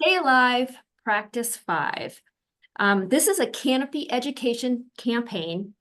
Stay Alive, Practice 5. This is a canopy education campaign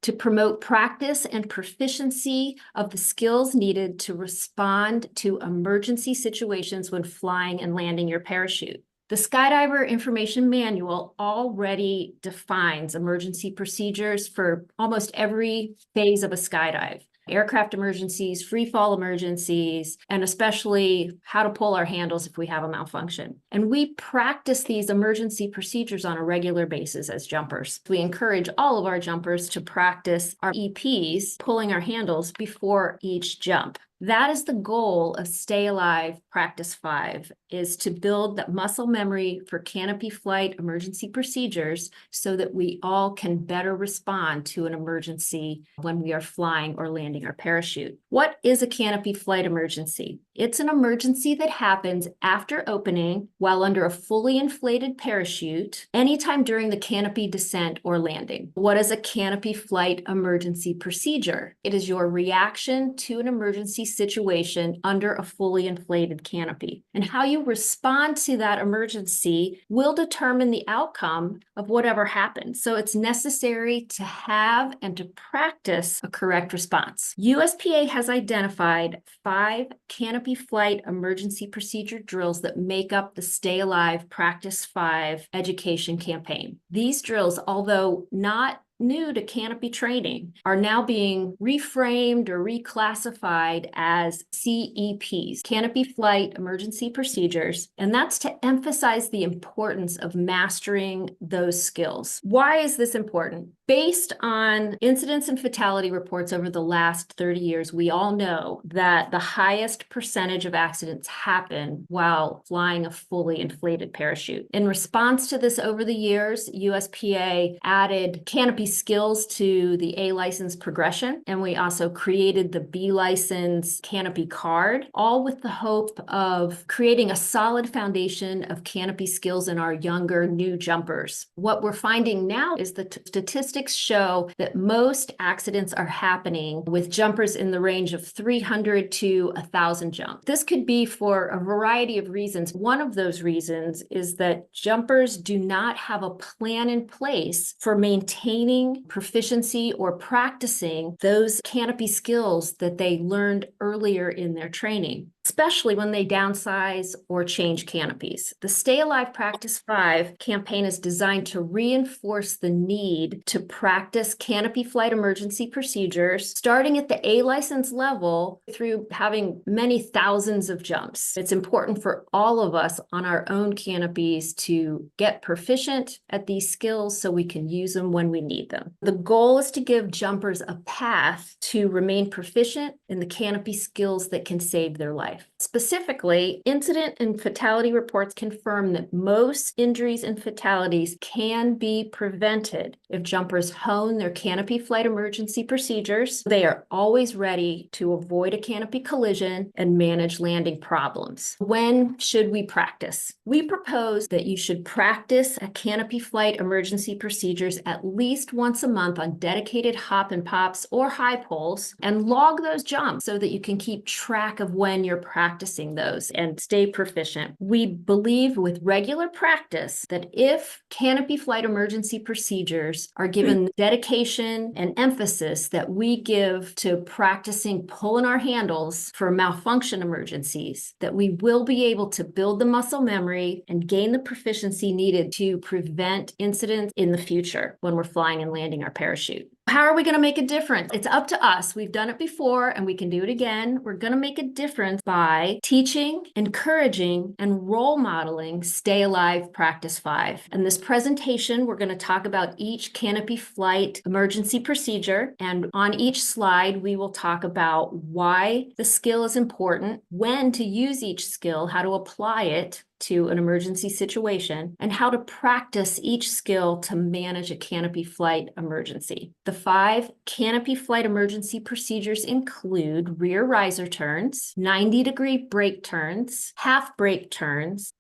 to promote practice and proficiency of the skills needed to respond to emergency situations when flying and landing your parachute. The Skydiver Information Manual already defines emergency procedures for almost every phase of a skydive. Aircraft emergencies, free fall emergencies, and especially how to pull our handles if we have a malfunction. And we practice these emergency procedures on a regular basis as jumpers. We encourage all of our jumpers to practice our EPs, pulling our handles before each jump. That is the goal of Stay Alive Practice 5, is to build that muscle memory for canopy flight emergency procedures so that we all can better respond to an emergency when we are flying or landing our parachute. What is a canopy flight emergency? It's an emergency that happens after opening while under a fully inflated parachute, anytime during the canopy descent or landing. What is a canopy flight emergency procedure? It is your reaction to an emergency situation under a fully inflated canopy. And how you respond to that emergency will determine the outcome of whatever happens. So it's necessary to have and to practice a correct response. USPA has identified 5 canopy flight emergency procedure drills that make up the Stay Alive Practice 5 education campaign. These drills, although not new to canopy training, are now being reframed or reclassified as CEPs, Canopy Flight Emergency Procedures, and that's to emphasize the importance of mastering those skills. Why is this important? Based on incidents and fatality reports over the last 30 years, we all know that the highest percentage of accidents happen while flying a fully inflated parachute. In response to this over the years, USPA added canopy skills to the A license progression, and we also created the B license canopy card, all with the hope of creating a solid foundation of canopy skills in our younger new jumpers. What we're finding now is that statistics show that most accidents are happening with jumpers in the range of 300 to 1,000 jumps. This could be for a variety of reasons. One of those reasons is that jumpers do not have a plan in place for maintaining proficiency or practicing those canopy skills that they learned earlier in their training, especially when they downsize or change canopies. The Stay Alive Practice 5 campaign is designed to reinforce the need to practice canopy flight emergency procedures, starting at the A license level through having many thousands of jumps. It's important for all of us on our own canopies to get proficient at these skills so we can use them when we need them. The goal is to give jumpers a path to remain proficient in the canopy skills that can save their life. Specifically, incident and fatality reports confirm that most injuries and fatalities can be prevented if jumpers hone their canopy flight emergency procedures. They are always ready to avoid a canopy collision and manage landing problems. When should we practice? We propose that you should practice a canopy flight emergency procedures at least once a month on dedicated hop and pops or high poles, and log those jumps so that you can keep track of when you're practicing those and stay proficient. We believe with regular practice that if canopy flight emergency procedures are given dedication and emphasis that we give to practicing pulling our handles for malfunction emergencies, that we will be able to build the muscle memory and gain the proficiency needed to prevent incidents in the future when we're flying and landing our parachute. How are we going to make a difference? It's up to us. We've done it before and we can do it again. We're going to make a difference by teaching, encouraging, and role modeling Stay Alive Practice 5. In this presentation, we're going to talk about each canopy flight emergency procedure. And on each slide, we will talk about why the skill is important, when to use each skill, how to apply it to an emergency situation, and how to practice each skill to manage a canopy flight emergency. The 5 canopy flight emergency procedures include rear riser turns, 90-degree brake turns, half brake turns,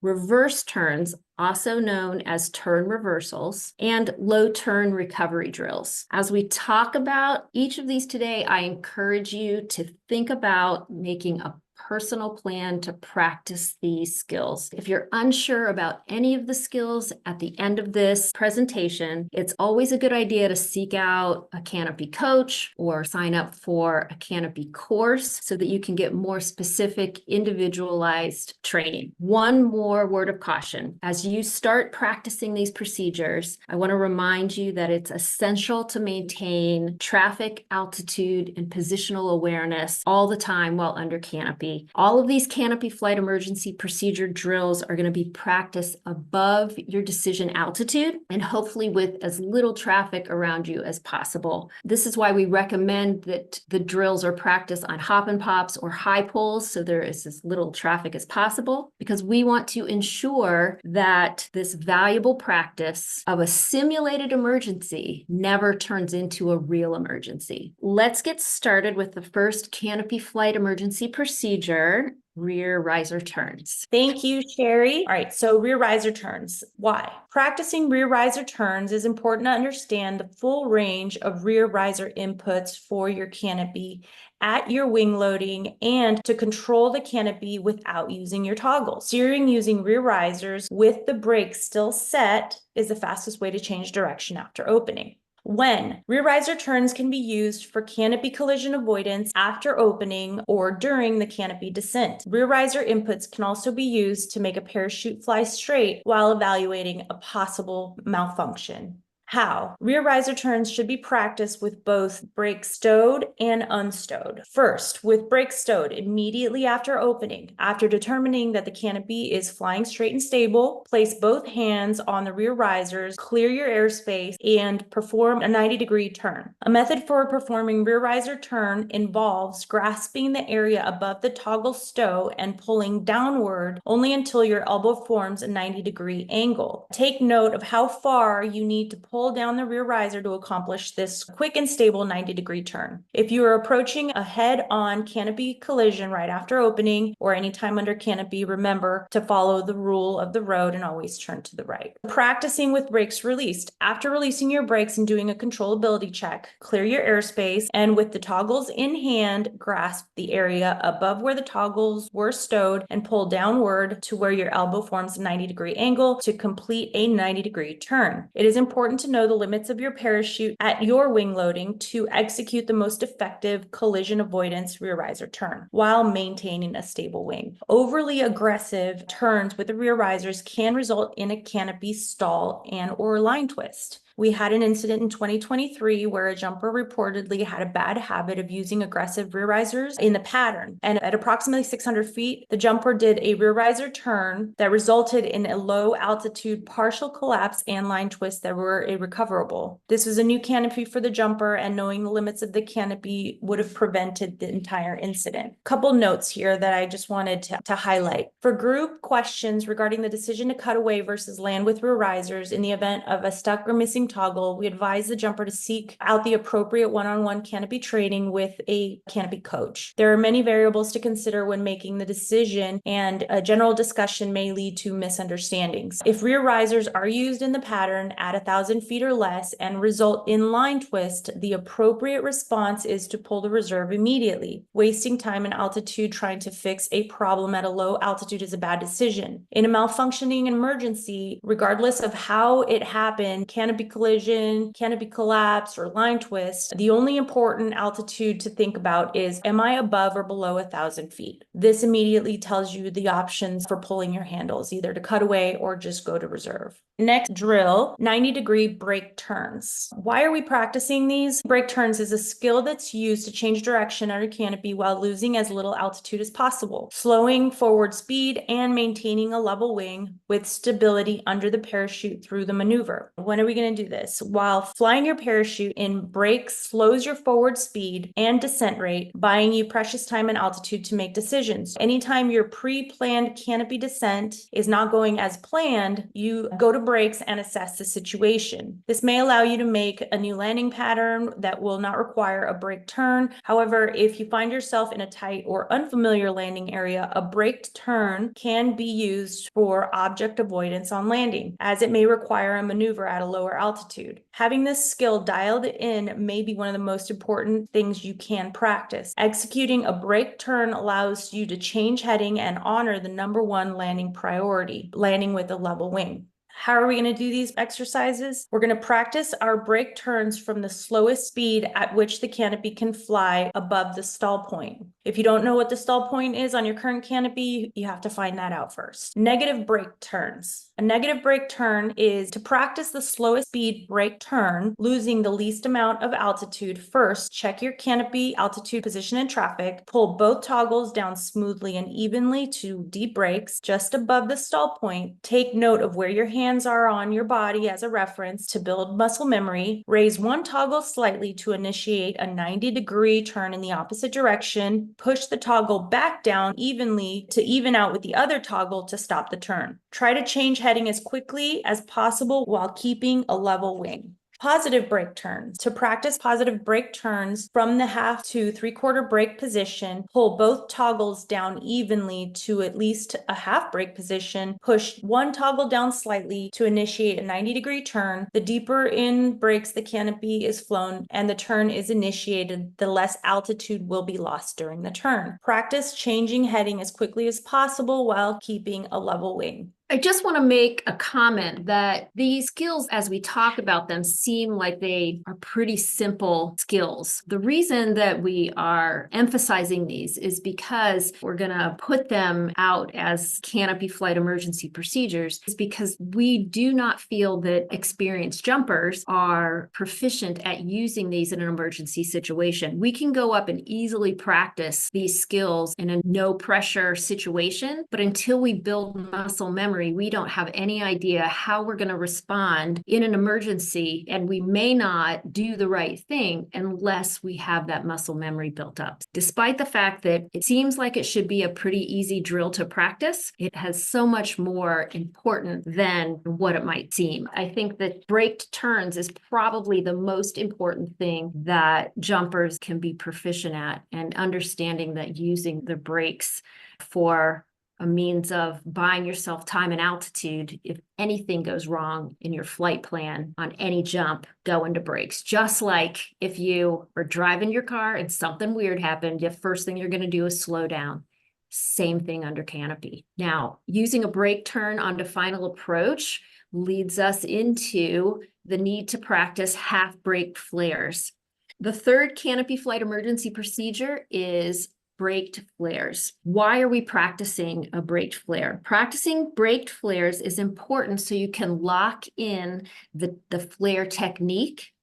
reverse turns, also known as turn reversals, and low turn recovery drills. As we talk about each of these today, I encourage you to think about making a personal plan to practice these skills. If you're unsure about any of the skills at the end of this presentation, it's always a good idea to seek out a canopy coach or sign up for a canopy course so that you can get more specific, individualized training. One more word of caution. As you start practicing these procedures, I want to remind you that it's essential to maintain traffic, altitude, and positional awareness all the time while under canopy. All of these canopy flight emergency procedure drills are going to be practiced above your decision altitude and hopefully with as little traffic around you as possible. This is why we recommend that the drills are practiced on hop and pops or high poles so there is as little traffic as possible, because we want to ensure that this valuable practice of a simulated emergency never turns into a real emergency. Let's get started with the first canopy flight emergency procedure, rear riser turns. Thank you, Sherry. All right, so rear riser turns. Why? Practicing rear riser turns is important to understand the full range of rear riser inputs for your canopy at your wing loading and to control the canopy without using your toggle. Steering using rear risers with the brakes still set is the fastest way to change direction after opening. When rear riser turns can be used for canopy collision avoidance after opening or during the canopy descent. Rear riser inputs can also be used to make a parachute fly straight while evaluating a possible malfunction. How? Rear riser turns should be practiced with both brakes stowed and unstowed. First, with brakes stowed, immediately after opening, after determining that the canopy is flying straight and stable, place both hands on the rear risers, clear your airspace, and perform a 90-degree turn. A method for performing rear riser turn involves grasping the area above the toggle stow and pulling downward only until your elbow forms a 90-degree angle. Take note of how far you need to pull down the rear riser to accomplish this quick and stable 90-degree turn. If you are approaching a head-on canopy collision right after opening or anytime under canopy, remember to follow the rule of the road and always turn to the right. Practicing with brakes released. After releasing your brakes and doing a controllability check, clear your airspace and with the toggles in hand, grasp the area above where the toggles were stowed and pull downward to where your elbow forms a 90-degree angle to complete a 90-degree turn. It is important to know the limits of your parachute at your wing loading to execute the most effective collision avoidance rear riser turn while maintaining a stable wing. Overly aggressive turns with the rear risers can result in a canopy stall and or line twist. We had an incident in 2023 where a jumper reportedly had a bad habit of using aggressive rear risers in the pattern. And at approximately 600 feet, the jumper did a rear riser turn that resulted in a low altitude partial collapse and line twist that were irrecoverable. This was a new canopy for the jumper, and knowing the limits of the canopy would have prevented the entire incident. Couple notes here that I just wanted to highlight. For group questions regarding the decision to cut away versus land with rear risers in the event of a stuck or missing toggle, we advise the jumper to seek out the appropriate one-on-one canopy training with a canopy coach. There are many variables to consider when making the decision, and a general discussion may lead to misunderstandings. If rear risers are used in the pattern at 1,000 feet or less and result in line twist, the appropriate response is to pull the reserve immediately. Wasting time and altitude trying to fix a problem at a low altitude is a bad decision. In a malfunctioning emergency, regardless of how it happened, canopy collision, canopy collapse, or line twist, the only important altitude to think about is, am I above or below 1,000 feet? This immediately tells you the options for pulling your handles, either to cut away or just go to reserve. Next drill, 90-degree brake turns. Why are we practicing these? Brake turns is a skill that's used to change direction under canopy while losing as little altitude as possible, slowing forward speed and maintaining a level wing with stability under the parachute through the maneuver. When are we going to do this? While flying your parachute in brakes slows your forward speed and descent rate, buying you precious time and altitude to make decisions. Anytime your pre-planned canopy descent is not going as planned, you go to brakes and assess the situation. This may allow you to make a new landing pattern that will not require a brake turn. However, if you find yourself in a tight or unfamiliar landing area, a braked turn can be used for object avoidance on landing, as it may require a maneuver at a lower altitude altitude. Having this skill dialed in may be one of the most important things you can practice. Executing a brake turn allows you to change heading and honor the #1 landing priority, landing with a level wing. How are we going to do these exercises? We're going to practice our brake turns from the slowest speed at which the canopy can fly above the stall point. If you don't know what the stall point is on your current canopy, you have to find that out first. Negative brake turns. A negative brake turn is to practice the slowest speed brake turn, losing the least amount of altitude. First, check your canopy altitude, position, and traffic. Pull both toggles down smoothly and evenly to deep brakes just above the stall point. Take note of where your hands are on your body as a reference to build muscle memory. Raise one toggle slightly to initiate a 90-degree turn in the opposite direction. Push the toggle back down evenly to even out with the other toggle to stop the turn. Try to change heading as quickly as possible while keeping a level wing. Positive brake turns. To practice positive brake turns from the 1/2 to 3/4 brake position, pull both toggles down evenly to at least a 1/2 brake position. Push one toggle down slightly to initiate a 90-degree turn. The deeper in brakes the canopy is flown and the turn is initiated, the less altitude will be lost during the turn. Practice changing heading as quickly as possible while keeping a level wing. I just want to make a comment that these skills, as we talk about them, seem like they are pretty simple skills. The reason that we are emphasizing these is because we're going to put them out as canopy flight emergency procedures, is because we do not feel that experienced jumpers are proficient at using these in an emergency situation. We can go up and easily practice these skills in a no pressure situation, but until we build muscle memory, we don't have any idea how we're going to respond in an emergency, and we may not do the right thing unless we have that muscle memory built up. Despite the fact that it seems like it should be a pretty easy drill to practice, it has so much more important than what it might seem. I think that braked turns is probably the most important thing that jumpers can be proficient at, and understanding that using the brakes for a means of buying yourself time and altitude. If anything goes wrong in your flight plan on any jump, go into brakes. Just like if you are driving your car and something weird happened, the first thing you're going to do is slow down. Same thing under canopy. Now, using a brake turn onto final approach leads us into the need to practice half brake flares. The third canopy flight emergency procedure is braked flares. Why are we practicing a braked flare? Practicing braked flares is important so you can lock in the flare technique,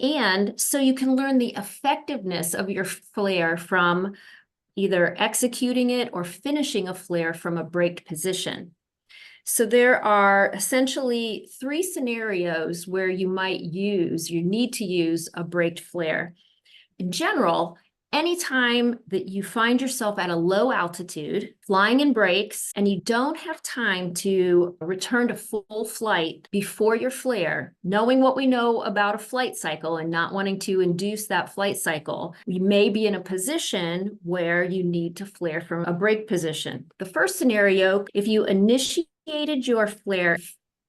and so you can learn the effectiveness of your flare from either executing it or finishing a flare from a braked position. So there are essentially 3 scenarios where you need to use a braked flare. In general, anytime that you find yourself at a low altitude, flying in brakes, and you don't have time to return to full flight before your flare, knowing what we know about a flight cycle and not wanting to induce that flight cycle, you may be in a position where you need to flare from a brake position. The first scenario, if you initiated your flare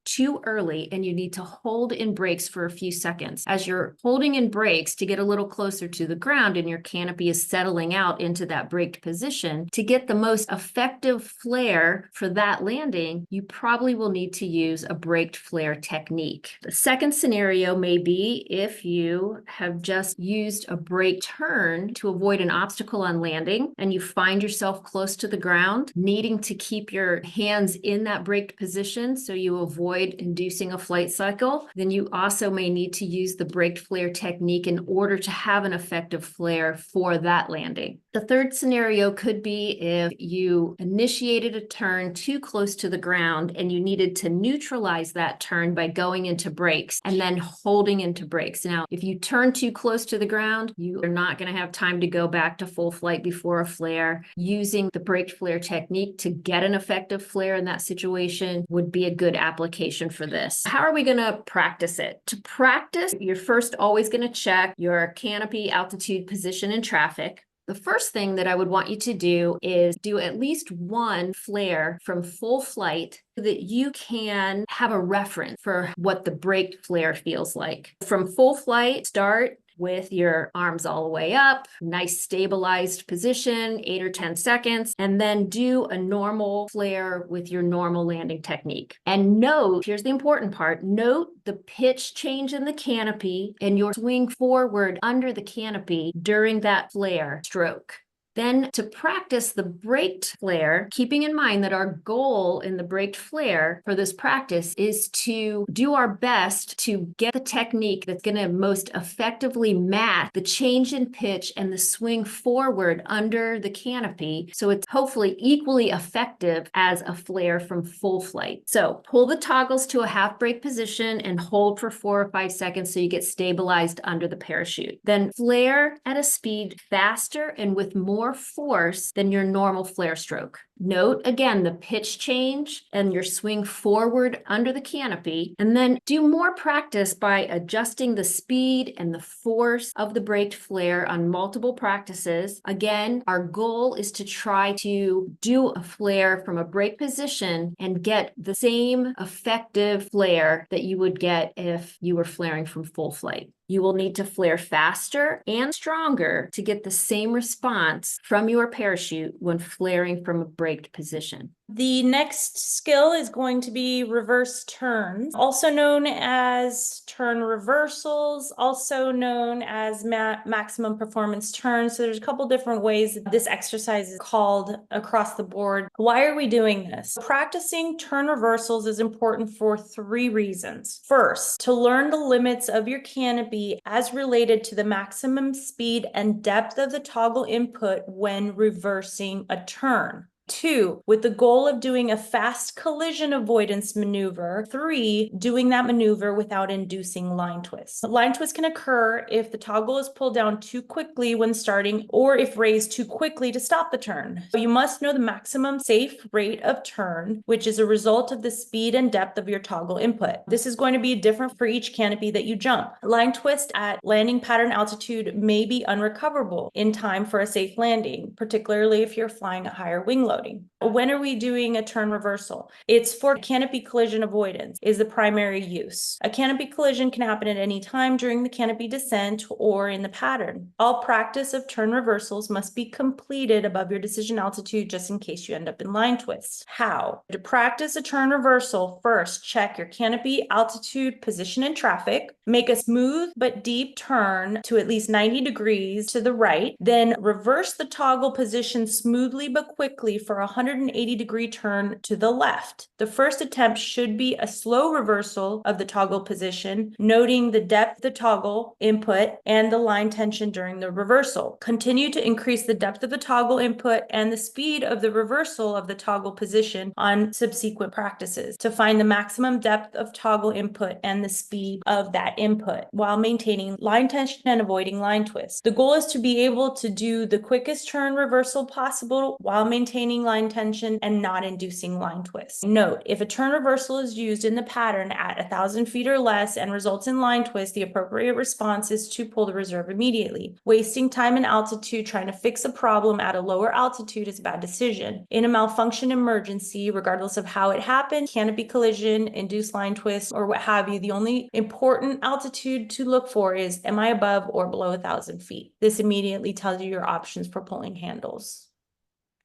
too early and you need to hold in brakes for a few seconds. As you're holding in brakes to get a little closer to the ground and your canopy is settling out into that braked position, to get the most effective flare for that landing, you probably will need to use a braked flare technique. The second scenario may be if you have just used a brake turn to avoid an obstacle on landing and you find yourself close to the ground, needing to keep your hands in that braked position so you avoid inducing a flight cycle, then you also may need to use the braked flare technique in order to have an effective flare for that landing. The third scenario could be if you initiated a turn too close to the ground and you needed to neutralize that turn by going into brakes and then holding into brakes. Now, if you turn too close to the ground, you are not going to have time to go back to full flight before a flare. Using the braked flare technique to get an effective flare in that situation would be a good application for this. How are we going to practice it? To practice, you're first always going to check your canopy altitude, position, and traffic. The first thing that I would want you to do is do at least one flare from full flight so that you can have a reference for what the braked flare feels like. From full flight, start with your arms all the way up, nice stabilized position, 8 or 10 seconds, and then do a normal flare with your normal landing technique. And note, here's the important part, note the pitch change in the canopy and your swing forward under the canopy during that flare stroke. Then to practice the braked flare, keeping in mind that our goal in the braked flare for this practice is to do our best to get the technique that's going to most effectively match the change in pitch and the swing forward under the canopy. So it's hopefully equally effective as a flare from full flight. So pull the toggles to a half brake position and hold for 4 or 5 seconds so you get stabilized under the parachute. Then flare at a speed faster and with more force than your normal flare stroke. Note again the pitch change and your swing forward under the canopy, and then do more practice by adjusting the speed and the force of the braked flare on multiple practices. Again, our goal is to try to do a flare from a brake position and get the same effective flare that you would get if you were flaring from full flight. You will need to flare faster and stronger to get the same response from your parachute when flaring from a braked position. The next skill is going to be reverse turns, also known as turn reversals, also known as maximum performance turns. So there's a couple different ways this exercise is called across the board. Why are we doing this? Practicing turn reversals is important for 3 reasons. First, to learn the limits of your canopy as related to the maximum speed and depth of the toggle input when reversing a turn. 2, with the goal of doing a fast collision avoidance maneuver. 3, doing that maneuver without inducing line twists. Line twists can occur if the toggle is pulled down too quickly when starting or if raised too quickly to stop the turn. So you must know the maximum safe rate of turn, which is a result of the speed and depth of your toggle input. This is going to be different for each canopy that you jump. Line twist at landing pattern altitude may be unrecoverable in time for a safe landing, particularly if you're flying at higher wing load. When are we doing a turn reversal? It's for canopy collision avoidance is the primary use. A canopy collision can happen at any time during the canopy descent or in the pattern. All practice of turn reversals must be completed above your decision altitude just in case you end up in line twists. How? To practice a turn reversal, first check your canopy altitude, position, and traffic. Make a smooth but deep turn to at least 90 degrees to the right. Then reverse the toggle position smoothly but quickly for a 180-degree turn to the left. The first attempt should be a slow reversal of the toggle position, noting the depth of the toggle input and the line tension during the reversal. Continue to increase the depth of the toggle input and the speed of the reversal of the toggle position on subsequent practices to find the maximum depth of toggle input and the speed of that input while maintaining line tension and avoiding line twists. The goal is to be able to do the quickest turn reversal possible while maintaining line tension and not inducing line twists. Note, if a turn reversal is used in the pattern at 1,000 feet or less and results in line twist, the appropriate response is to pull the reserve immediately. Wasting time in altitude trying to fix a problem at a lower altitude is a bad decision. In a malfunction emergency, regardless of how it happened, canopy collision, induced line twist, or what have you, the only important altitude to look for is, am I above or below 1,000 feet? This immediately tells you your options for pulling handles.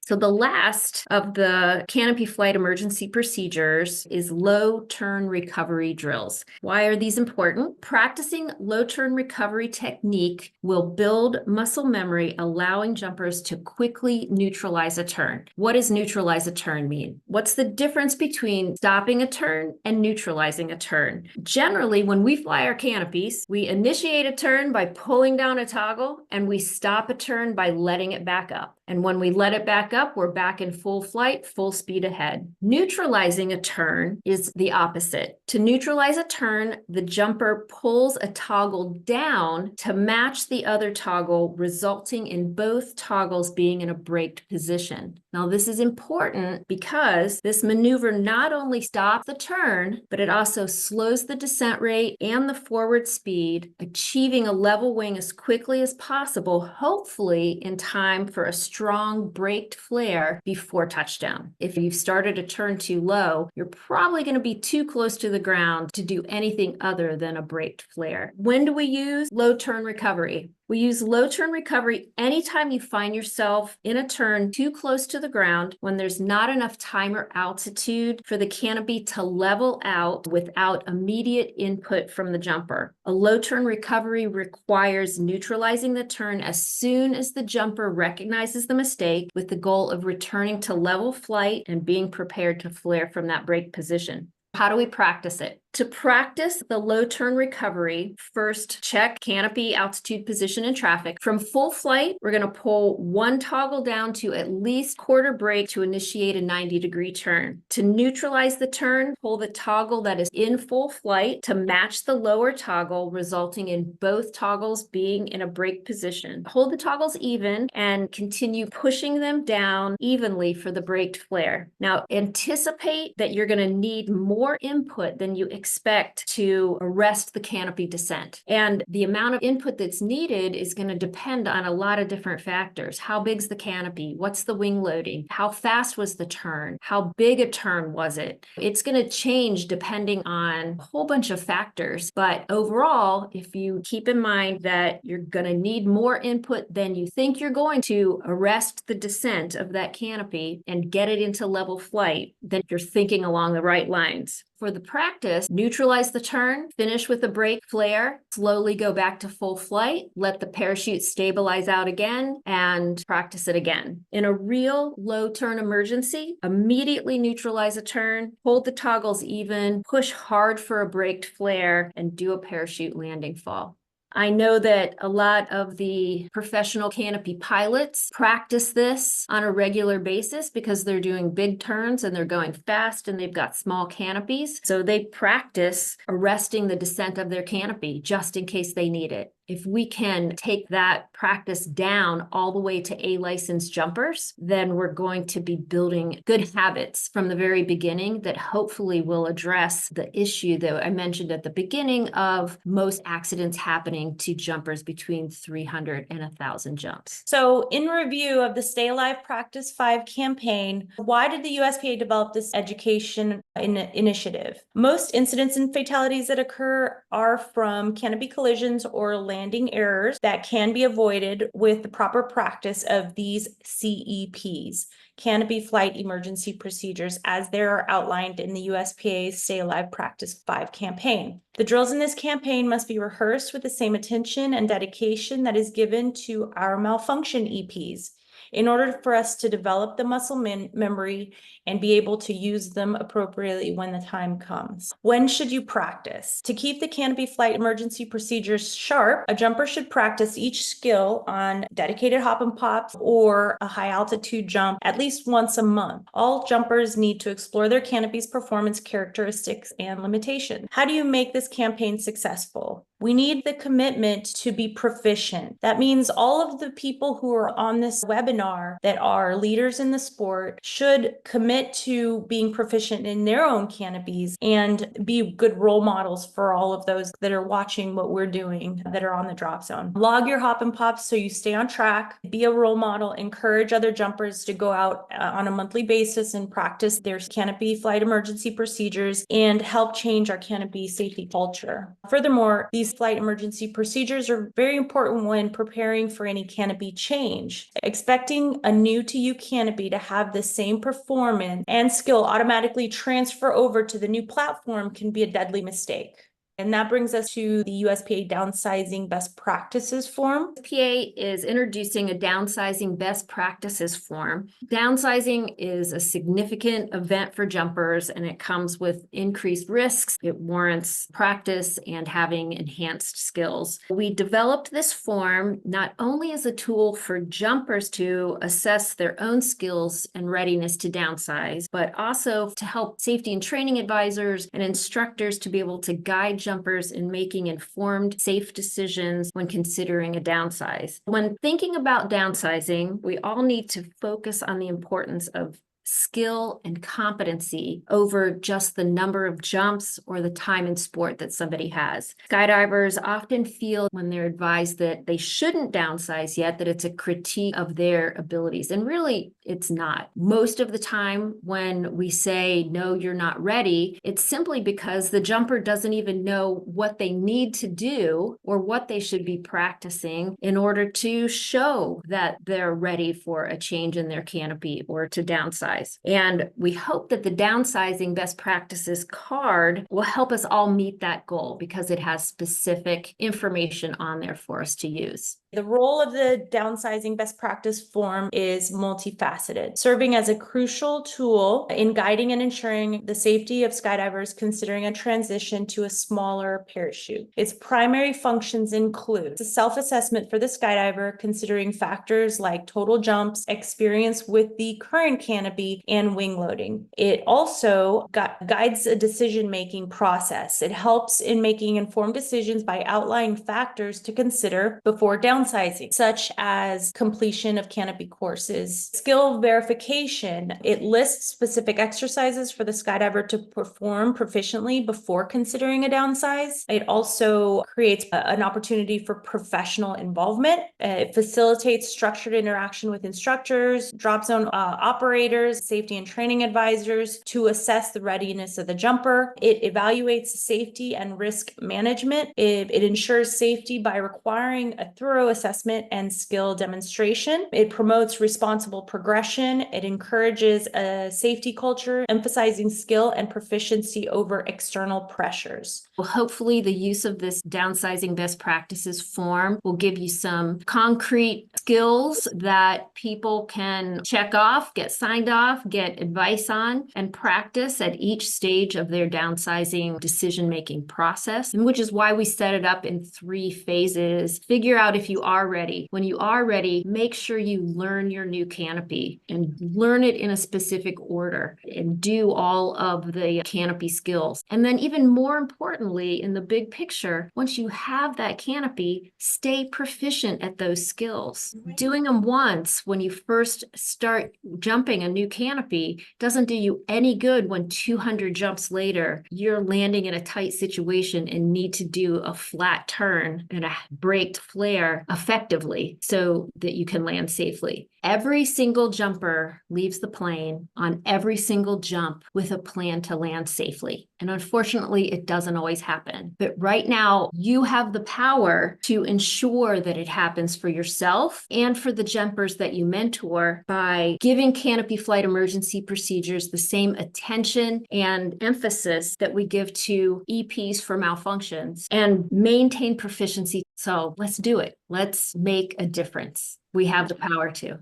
So the last of the canopy flight emergency procedures is low turn recovery drills. Why are these important? Practicing low turn recovery technique will build muscle memory, allowing jumpers to quickly neutralize a turn. What does neutralize a turn mean? What's the difference between stopping a turn and neutralizing a turn? Generally, when we fly our canopies, we initiate a turn by pulling down a toggle and we stop a turn by letting it back up. And when we let it back up, up, we're back in full flight, full speed ahead. Neutralizing a turn is the opposite. To neutralize a turn, the jumper pulls a toggle down to match the other toggle, resulting in both toggles being in a braked position. Now, this is important because this maneuver not only stops the turn, but it also slows the descent rate and the forward speed, achieving a level wing as quickly as possible, hopefully in time for a strong braked flare before touchdown. If you've started a turn too low, you're probably going to be too close to the ground to do anything other than a braked flare. When do we use low turn recovery? We use low turn recovery anytime you find yourself in a turn too close to the ground, when there's not enough time or altitude for the canopy to level out without immediate input from the jumper. A low turn recovery requires neutralizing the turn as soon as the jumper recognizes the mistake, with the goal of returning to level flight and being prepared to flare from that brake position. How do we practice it? To practice the low turn recovery, first check canopy, altitude, position, and traffic. From full flight, we're going to pull one toggle down to at least quarter brake to initiate a 90-degree turn. To neutralize the turn, pull the toggle that is in full flight to match the lower toggle, resulting in both toggles being in a brake position. Hold the toggles even and continue pushing them down evenly for the braked flare. Now, anticipate that you're going to need more input than you expect to arrest the canopy descent. And the amount of input that's needed is going to depend on a lot of different factors. How big's the canopy? What's the wing loading? How fast was the turn? How big a turn was it? It's going to change depending on a whole bunch of factors. But overall, if you keep in mind that you're going to need more input than you think you're going to arrest the descent of that canopy and get it into level flight, then you're thinking along the right lines. For the practice, neutralize the turn, finish with a brake flare, slowly go back to full flight, let the parachute stabilize out again, and practice it again. In a real low turn emergency, immediately neutralize a turn, hold the toggles even, push hard for a braked flare, and do a parachute landing fall. I know that a lot of the professional canopy pilots practice this on a regular basis because they're doing big turns and they're going fast and they've got small canopies. So they practice arresting the descent of their canopy just in case they need it. If we can take that practice down all the way to A-licensed jumpers, then we're going to be building good habits from the very beginning that hopefully will address the issue that I mentioned at the beginning of most accidents happening to jumpers between 300 and 1,000 jumps. So in review of the Stay Alive Practice 5 campaign, why did the USPA develop this education initiative? Most incidents and fatalities that occur are from canopy collisions or landing errors that can be avoided with the proper practice of these CEPs, Canopy Flight Emergency Procedures, as they are outlined in the USPA's Stay Alive Practice 5 campaign. The drills in this campaign must be rehearsed with the same attention and dedication that is given to our malfunction EPs, in order for us to develop the muscle memory and be able to use them appropriately when the time comes. When should you practice? To keep the canopy flight emergency procedures sharp, a jumper should practice each skill on dedicated hop and pops or a high altitude jump at least once a month. All jumpers need to explore their canopy's performance characteristics and limitations. How do you make this campaign successful? We need the commitment to be proficient. That means all of the people who are on this webinar that are leaders in the sport should commit to being proficient in their own canopies and be good role models for all of those that are watching what we're doing that are on the drop zone. Log your hop and pops so you stay on track, be a role model, encourage other jumpers to go out on a monthly basis and practice their canopy flight emergency procedures and help change our canopy safety culture. Furthermore, these flight emergency procedures are very important when preparing for any canopy change. Expecting a new to you canopy to have the same performance and skill automatically transfer over to the new platform can be a deadly mistake. And that brings us to the USPA downsizing best practices form. USPA is introducing a downsizing best practices form. Downsizing is a significant event for jumpers, and it comes with increased risks. It warrants practice and having enhanced skills. We developed this form not only as a tool for jumpers to assess their own skills and readiness to downsize, but also to help safety and training advisors and instructors to be able to guide jumpers in making informed, safe decisions when considering a downsize. When thinking about downsizing, we all need to focus on the importance of skill and competency over just the number of jumps or the time in sport that somebody has. Skydivers often feel when they're advised that they shouldn't downsize yet, that it's a critique of their abilities. And really, it's not. Most of the time when we say, no, you're not ready, it's simply because the jumper doesn't even know what they need to do or what they should be practicing in order to show that they're ready for a change in their canopy or to downsize. And we hope that the downsizing best practices card will help us all meet that goal because it has specific information on there for us to use. The role of the downsizing best practice form is multifaceted, serving as a crucial tool in guiding and ensuring the safety of skydivers considering a transition to a smaller parachute. Its primary functions include a self-assessment for the skydiver, considering factors like total jumps, experience with the current canopy, and wing loading. It also guides a decision-making process. It helps in making informed decisions by outlining factors to consider before downsizing, such as completion of canopy courses. Skill verification, it lists specific exercises for the skydiver to perform proficiently before considering a downsize. It also creates an opportunity for professional involvement. It facilitates structured interaction with instructors, drop zone operators, safety and training advisors to assess the readiness of the jumper. It evaluates safety and risk management. It ensures safety by requiring a thorough assessment and skill demonstration. It promotes responsible progression. It encourages a safety culture, emphasizing skill and proficiency over external pressures. Well, hopefully the use of this downsizing best practices form will give you some concrete skills that people can check off, get signed off, get advice on, and practice at each stage of their downsizing decision-making process, and which is why we set it up in 3 phases. Figure out if you are ready. When you are ready, make sure you learn your new canopy and learn it in a specific order and do all of the canopy skills. And then even more importantly, in the big picture, once you have that canopy, stay proficient at those skills. Doing them once when you first start jumping a new canopy doesn't do you any good when 200 jumps later, you're landing in a tight situation and need to do a flat turn and a braked flare effectively so that you can land safely. Every single jumper leaves the plane on every single jump with a plan to land safely. And unfortunately, it doesn't always happen. But right now, you have the power to ensure that it happens for yourself and for the jumpers that you mentor by giving canopy flight emergency procedures the same attention and emphasis that we give to EPs for malfunctions and maintain proficiency. So let's do it. Let's make a difference. We have the power to.